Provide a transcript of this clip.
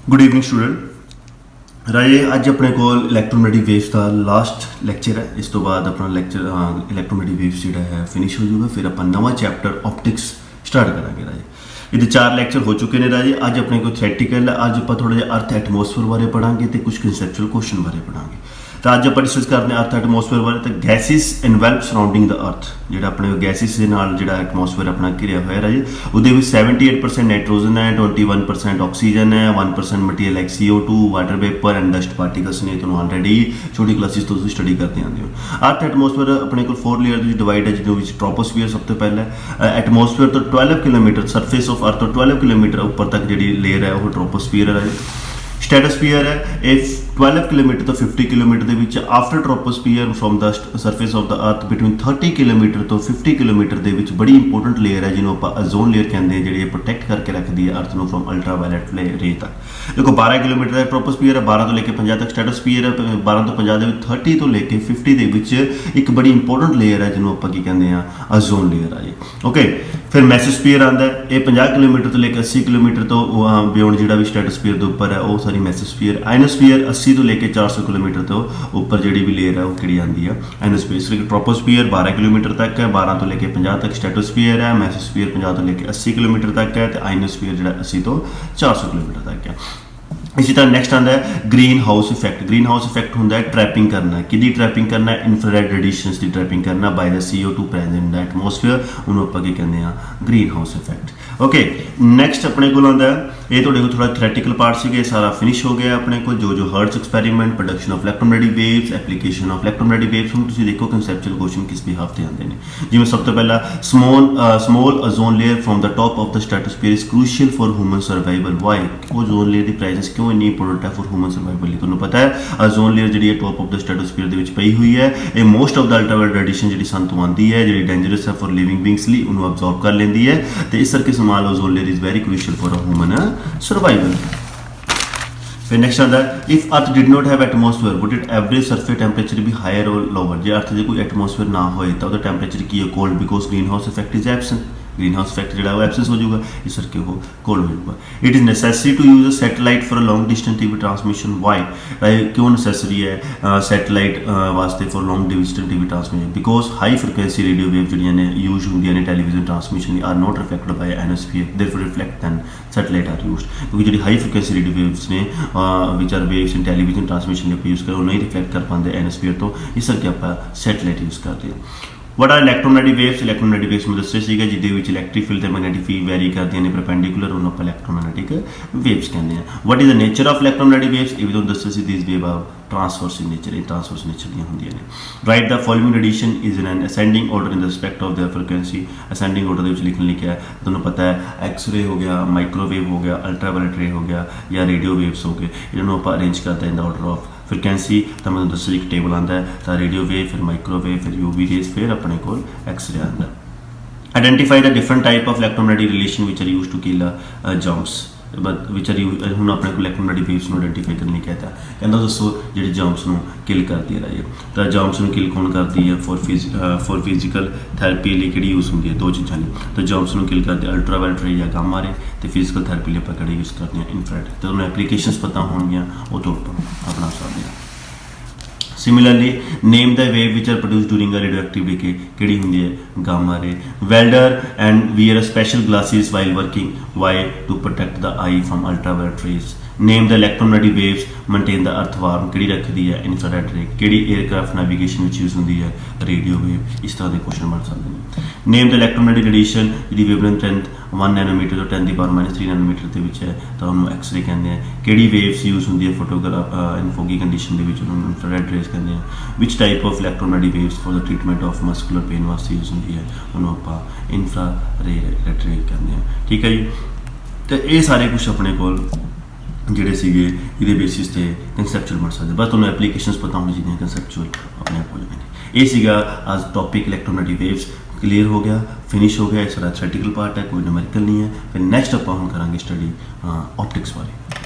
Good evening student राजे अज अपने को इलैक्ट्रोमैग्नेटिक waves का लास्ट लैक्चर है। इस तो बाद अपना लैक्चर इलैक्ट्रोमैग्नेटिक वेव्स जो है फिनिश हो जाऊगा। फिर अपन नवा चैप्टर ऑप्टिक्स स्टार्ट करांगे राजे। ये 4 लैक्चर हो चुके हैं राजे। अज अपने को थैटिकल है, अज आप थोड़ा जिहा अर्थ एटमोसफेयर बारे पढ़ांगे तो कुछ कंसैप्चुअल क्वेश्चन बारे पढ़ांगे। तो अज आप डिस्कस करते हैं अर्थ एटमोसफेयर बारे। तो गैसिस इनवैल्प सराउंडिंग द अर्थ जो अपने गैसिस के नाल जो एटमोसफेयर अपना घिरिया हुआ है राजे। वो 78% नाइट्रोजन है, 21% ऑक्सीजन है, 1% material like CO2 water vapour and dust particles ने। तुहानूं ऑलरेडी छोटी क्लासिस तो स्टडी करते आते हो। अर्थ एटमोसफेयर अपने को 4 लेयर डिवाइड है, जिन्होंने ट्रोपोस्फीयर सब तो पहले एटमोसफेयर तो 12 किलोमीटर सरफेस ऑफ अर्थ तो 12 किलोमीटर ऊपर तक जी लेयर है वो ट्रोपोस्फीयर है। स्ट्रेटोस्फीयर है ये 12 किलोमीटर तो 50 किलोमीटर के after troposphere from the surface of the earth between 30 kilometre तो 50 किलोमीटर के बड़ी इंपोर्टेंट लेयर है जिन्होंने आप ओजोन लेयर कहते हैं, जी प्रोटेक्ट करके रखती है अर्थ को फ्रॉम अल्ट्रावायलेट रे तक। देखो 12 किलोमीटर का ट्रोपोस्फीयर है, 12 तो लेके 50 तक स्ट्रेटोस्फीयर है, 12 तो 50 30 तो लेके 50 के एक बड़ी इंपोर्टेंट लेयर है जिन्होंने आप कहते हैं ओजोन लेयर है। ओके फिर मेसोस्फीयर आता है, ये 50 किलोमीटर तो लेकर 80 किलोमीटर तो बियॉन्ड जो भी स्ट्रेटोस्फीयर के उपर है वो सारी मेसोस्फीयर। आइनोस्फीयर 80 तो लेकर 400 किलोमीटर तो ऊपर जी भी लेयर है वो कि आती है आइनोस्फीयर। ट्रोपोस्फीयर 12 किलोमीटर तक है, 12 तो लेकर 50 तक स्ट्रेटोस्फीयर है, मेसोस्फीयर 50 तो लेकर 80 किलोमीटर तक है, तो आइनोस्फीयर जो 80 तो 400 किलोमीटर तक है। इसी तरह नैक्सट आता है green house effect. Green house effect होंगे है ट्रैपिंग करना, कि ट्रैपिंग करना है इंफ्रारेड रेडिएशंस की ट्रैपिंग करना by the CO2 present in the atmosphere, उन्होंने आप कहते हैं green house effect. Okay next अपने को आता है ये थोड़े को थोड़ा थ्योरेटिकल पार्ट से सारा फिनिश हो गया अपने को जो Hertz experiment, production of electromagnetic waves, application of electromagnetic waves. हम तुम देखो कंसैप्चुअल क्वेश्चन किस बिहाफ से आते हैं। जिमें सब तो पहला small ozone layer from the top of the stratosphere is crucial for human survival. Why ozone layer की प्रेजेंस क्यों इन्नी इंपोर्टेंट है फॉर ह्यूमन सर्वाइवल? तुम्हें पता है ओजोन लेयर जी टॉप ऑफ द स्ट्रेटोस्फीयर पई हुई है, ये most of the ultraviolet radiation जी सन तो आती है जी डेंजरस है फॉर लिविंग बींग्स लिए उन्होंने अब्जॉर्ब कर लेंदी है। तो इस करके small ozone layer is very crucial for a human survival. फिर नेक्स्ट आता है if earth did not have atmosphere would it average surface temperature भी हायर और लोअर। जो अर्थ से कोई एटमोसफेयर ना होए तो टेंपरेचर की है cold because green house effect is absent. Green house effect जो है एब्सेंस हो जाएगा, इस करके वो कोल्ड हो जाएगा। It is necessary to use a satellite for a long distance TV transmission. Why क्यों नेसेसरी है सैटेलाइट वास्ते for long distance TV transmission? Because high frequency radio wave जो ने यूज होंगे ने television transmission are not reflected by ionosphere therefore reflect then satellite are used. क्योंकि जो high frequency radio waves ने which are waves in television transmission use करो नहीं reflect कर पाते एनोस्फीयर तो, इस करके आप सैटेलाइट यूज़ करते हैं। What are electromagnetic waves? Electromagnetic waves में दस्सिया सीगा जिहदे विच इलैक्ट्रिक फील्ड ते मैग्नेटिक फील्ड वैरी करदियां ने परपेंडिकुलर, उन्होंने आप इलैक्ट्रोमैग्नेटिक वेव्स कहते हैं। What is the nature of electromagnetic waves? ये भी तुहानूं दस्सिया सी this wave are transverse in nature, ये ट्रांसवर्स नेचर दी होंदियां ने। Write the following addition is in an ascending order in the respect of the frequency. Ascending order के लिखने लिखा है तुहानूं पता है एक्सरे हो गया, माइक्रोवेव हो गया, अल्ट्रावायलेट रे हो गया या रेडियो वेव्स हो गए, इन्होंने आप अरेंज करते हैं in the order of frequency. तो मैं दस एक टेबल आता है तो रेडियो वेव फिर माइक्रोवेव फिर UV रेज फिर अपने को एक्सरे आता है। Identify the different type of electromagnetic relation which are use to kill germs which are हूँ अपने को इलैक्ट्रोमैग्नेटिक वेव्स को आइडेंटिफाई करने कहता है। कहता दसो जो जर्म्स को किल करती है राजे। तो जर्म्स को किल कौन करती है फॉर फिजिकल थैरेपी लिए कि यूज़ होंगी है 2 चीज़ा ने। तो जर्म्स को किल करती है अल्ट्रावायलेट रे या गामा रे, तो फिजिकल थैरेपी लिए आप यूज़ करते हैं इंफ्रारेड। तो उन्हें एप्लीकेशंस पता होंगे वो तो अपना सकते हैं। Similarly name the wave which are produce during a radioactive decay किहड़ी हुंदी है gamma ray. Welder and wear a special glasses while working why to protect the eye from ultraviolet rays. Name the electromagnetic waves maintain the earth warm किहड़ी रखती है infrared ray. किहड़ी aircraft navigation विच use होंदी है radio wave. इस तरह के क्वेश्चन बन सकते हैं। नेम द इलैक्ट्रोमैग्नेटिक रेडिएशन जी वेवलेंथ 1 नैनोमीटर तो 10⁻³ नैनोमीटर के है तो उन्होंने एक्सरे कहते हैं। किहड़ी वेव्स यूज़ होंदी है फोटोग्राफ इन फोगी कंडीशन के इंफ्रारेड रेज कहते हैं। Which type of electromagnetic waves for the treatment of muscular pain वास्ते यूज़ होंदी है उन्होंने आप इंफ्रारेड रे कहते हैं। ठीक है जी। तो ये सारे कुछ अपने को ਜਿਹੜੇ ਸੀਗੇ ਇਹਦੇ बेसिस ਤੇ कंसैप्चुअल बन सकते, बस ਤੁਹਾਨੂੰ एप्लीकेशंस पता होनी चाहिए कंसैप्चुअल अपने आप हो जाएंगे। ये सीगा आज टॉपिक इलैक्ट्रोमैग्नेटिक वेव्स क्लीयर हो गया, फिनिश हो गया। इस थ्योरेटिकल पार्ट है, कोई न्यूमेरिकल नहीं है। फिर नैक्सट आप हम करांगे स्टडी ऑप्टिक्स वाली।